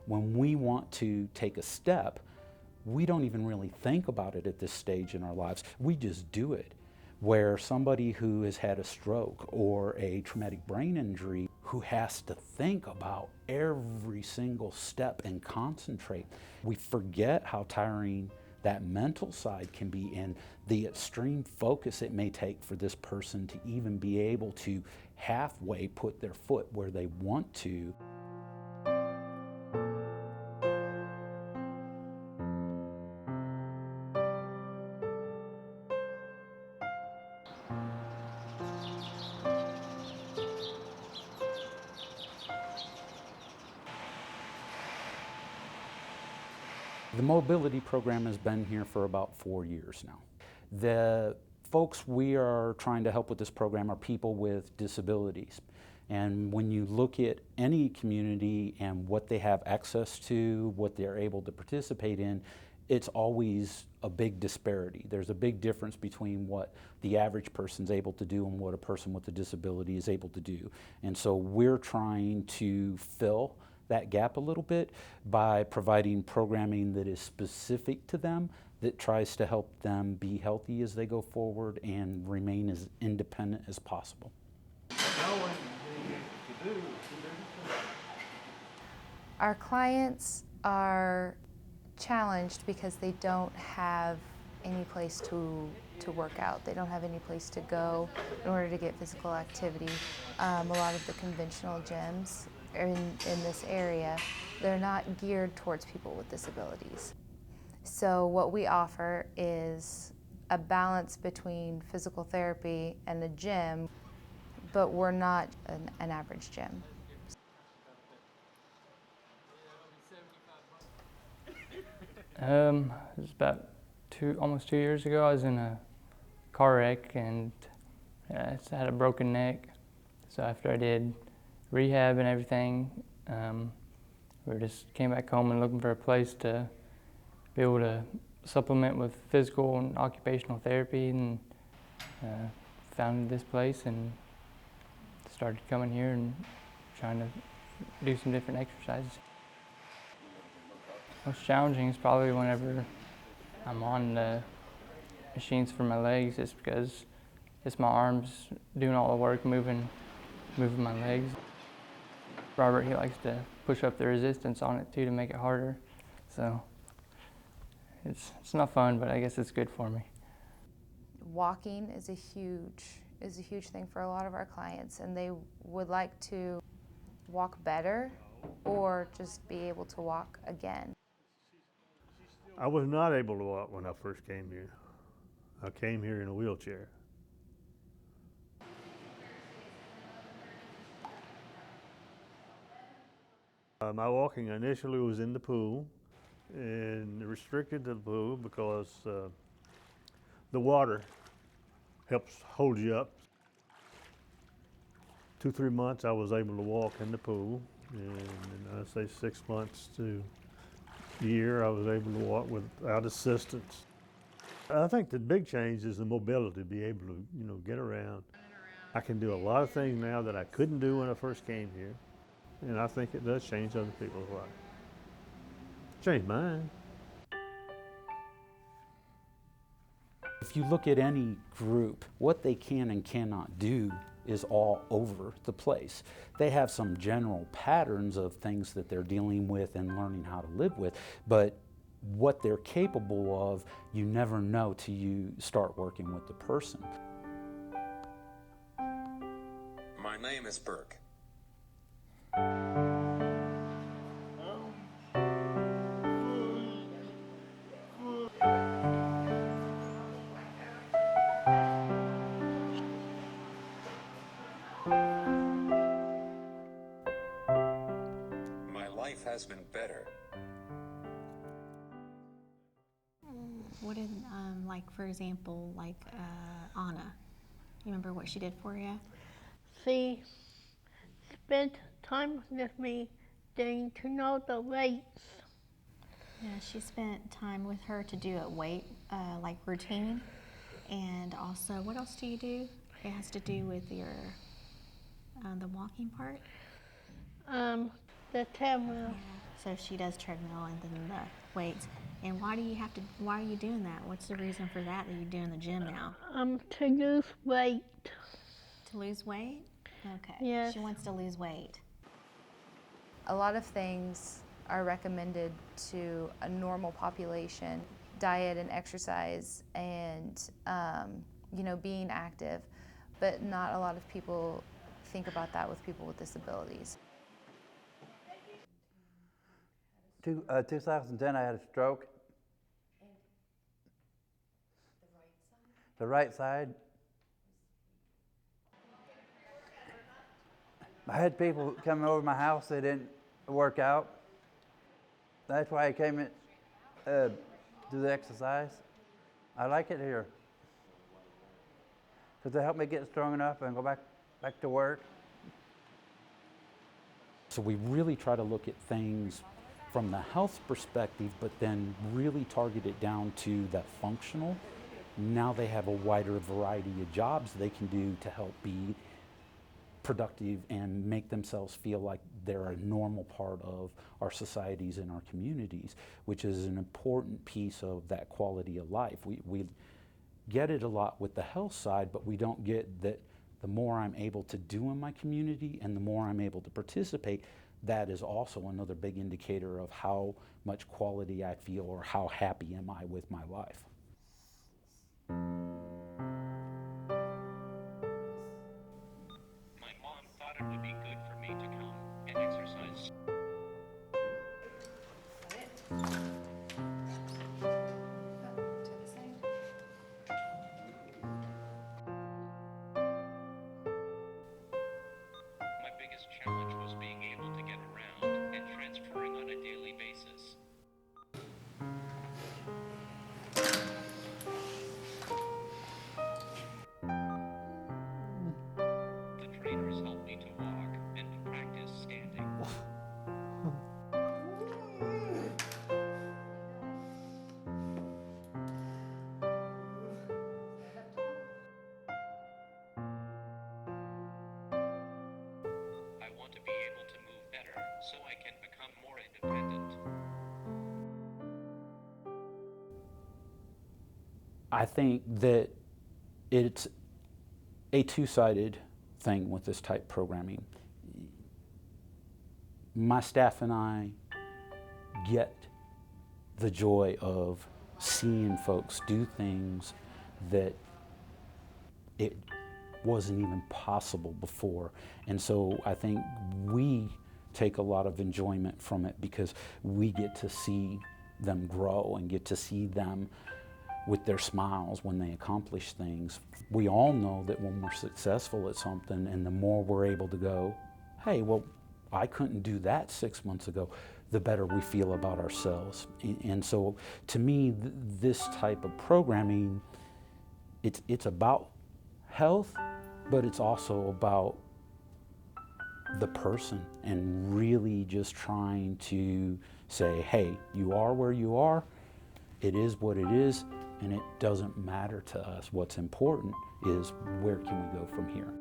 when we want to take a step, we don't even really think about it at this stage in our lives. We just do it. Where somebody who has had a stroke or a traumatic brain injury, who has to think about every single step and concentrate, we forget how tiring that mental side can be and the extreme focus it may take for this person to even be able to halfway put their foot where they want to. The mobility program has been here for about 4 years now. The folks we are trying to help with this program are people with disabilities. And when you look at any community and what they have access to, what they're able to participate in, it's always a big disparity. There's a big difference between what the average person's able to do and what a person with a disability is able to do. And so we're trying to fill that gap a little bit by providing programming that is specific to them, that tries to help them be healthy as they go forward and remain as independent as possible. Our clients are challenged because they don't have any place to work out. They don't have any place to go in order to get physical activity. A lot of the conventional gyms in this area, they're not geared towards people with disabilities. So what we offer is a balance between physical therapy and a gym, but we're not an average gym. It was about almost 2 years ago. I was in a car wreck and I had a broken neck. So after I did rehab and everything, we just came back home and looking for a place to be able to supplement with physical and occupational therapy, and found this place and started coming here and trying to do some different exercises. Most challenging is probably whenever I'm on the machines for my legs, just because it's my arms doing all the work, moving my legs. Robert, he likes to push up the resistance on it too to make it harder. So it's not fun, but I guess it's good for me. Walking is a huge thing for a lot of our clients, and they would like to walk better or just be able to walk again. I was not able to walk when I first came here. I came here in a wheelchair. My walking initially was in the pool, and restricted to the pool because the water helps hold you up. 2-3 months I was able to walk in the pool, and I'd say 6 months to a year I was able to walk without assistance. I think the big change is the mobility, to be able to get around. I can do a lot of things now that I couldn't do when I first came here, and I think it does change other people's lives. Changed mine. If you look at any group, what they can and cannot do is all over the place. They have some general patterns of things that they're dealing with and learning how to live with, but what they're capable of, you never know till you start working with the person. My name is Burke. My life has been better. What did, like, for example, like Anna, you remember what she did for you? She spent time with me getting to know the weights. Yeah, she spent time with her to do a weight, like routine. And also, what else do you do? It has to do with your, the walking part? The treadmill. Yeah. So she does treadmill and then the weights. And why are you doing that? What's the reason for that you do in the gym now? To lose weight. To lose weight? Okay. Yes. She wants to lose weight. A lot of things are recommended to a normal population, diet and exercise and being active, but not a lot of people think about that with people with disabilities. 2010, I had a stroke. The right side. I had people coming over my house, they didn't work out. That's why I came in to do the exercise. I like it here. Because it helped me get strong enough and go back to work. So we really try to look at things from the health perspective, but then really target it down to that functional. Now they have a wider variety of jobs they can do to help be productive and make themselves feel like they're a normal part of our societies and our communities, which is an important piece of that quality of life. We get it a lot with the health side, but we don't get that the more I'm able to do in my community and the more I'm able to participate, that is also another big indicator of how much quality I feel or how happy am I with my life. My mom thought it would be good for me to come and exercise. My biggest challenge was being able to get around and transferring on a daily basis. The trainers helped me to walk and to practice standing. I want to be able to move better so I can become more independent. I think that it's a two-sided thing with this type programming. My staff and I get the joy of seeing folks do things that it wasn't even possible before. And so I think we take a lot of enjoyment from it because we get to see them grow and get to see them with their smiles when they accomplish things. We all know that when we're successful at something and the more we're able to go, hey, well, I couldn't do that 6 months ago, the better we feel about ourselves. And so to me, this type of programming, it's about health, but it's also about the person and really just trying to say, hey, you are where you are, it is what it is, and it doesn't matter to us. What's important is where can we go from here?